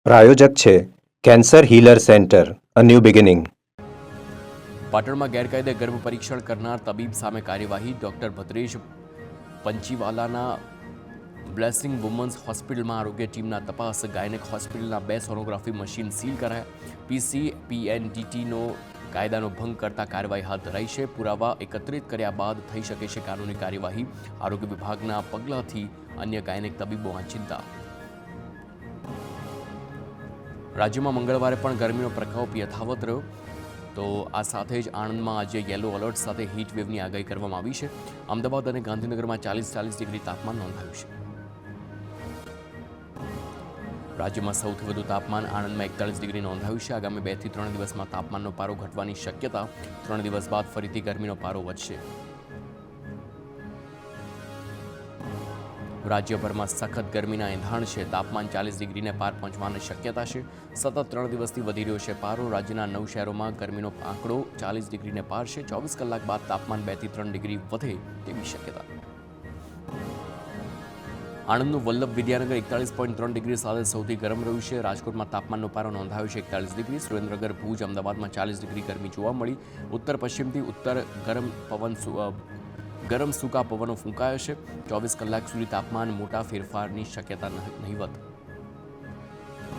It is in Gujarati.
પ્રાયોજક છે cancer healer centre, a new beginning. પાટણમાં ગેરકાયદે ગર્ભ પરીક્ષણ કરનાર તબીબ સામે કાર્યવાહી. ડોક્ટર ભદ્રેશ પંચીવાલાના બ્લેસિંગ વુમન્સ હોસ્પિટલમાં આરોગ્ય ટીમના તપાસ. ગાયનેક હોસ્પિટલના 2 સોનોગ્રાફી મશીન સીલ કરાયા. પીસીપીએનડીટીનો કાયદાનો ભંગ કરતા કાર્યવાહી હાથ ધરાઈ છે. પુરાવા એકત્રિત કર્યા બાદ થઈ શકે છે કાનૂની કાર્યવાહી. આરોગ્ય વિભાગના પગલાંથી અન્ય ગાયનેક તબીબોમાં ચિંતા. રાજ્યમાં મંગળવારે પણ ગરમીનો પ્રકોપ યથાવત રહ્યો. તો આ સાથે જ આણંદમાં આજે યેલો એલર્ટ સાથે હીટ વેવની આગાહી કરવામાં આવી છે. અમદાવાદ અને ગાંધીનગરમાં 40 ડિગ્રી તાપમાન નોંધાયું છે. રાજ્યમાં સૌથી વધુ તાપમાન આણંદમાં 41 ડિગ્રી નોંધાયું છે. આગામી 2 થી 3 દિવસમાં તાપમાનનો પારો ઘટવાની શક્યતા. 3 દિવસ બાદ ફરીથી ગરમીનો પારો વધશે. રાજ્યભરમાં સખત ગરમીના એંધાણ છે. તાપમાન 40 ડિગ્રીને પાર પહોંચવાની શક્યતા છે. સતત 3 દિવસથી વધી રહ્યો છે પારો. રાજ્યના 9 શહેરોમાં ગરમીનો આંકડો 40 ડિગ્રીને પાર છે. 24 કલાક બાદ તાપમાન 2 થી 3 ડિગ્રી વધે તેવી શક્યતા. આણંદનું વલ્લભ વિદ્યાનગર 41.3 ડિગ્રી સાથે સૌથી ગરમ રહ્યું છે. રાજકોટમાં તાપમાનનો પારો નોંધાયો છે 41 ડિગ્રી. સુરેન્દ્રનગર, ભુજ, અમદાવાદમાં 40 ડિગ્રી ગરમી જોવા મળી. ઉત્તર પશ્ચિમથી ઉત્તર ગરમ સૂકા પવનો ફૂંકાયો છે. 24 કલાક સુધી તાપમાન મોટા ફેરફારની શક્યતા નહીવત.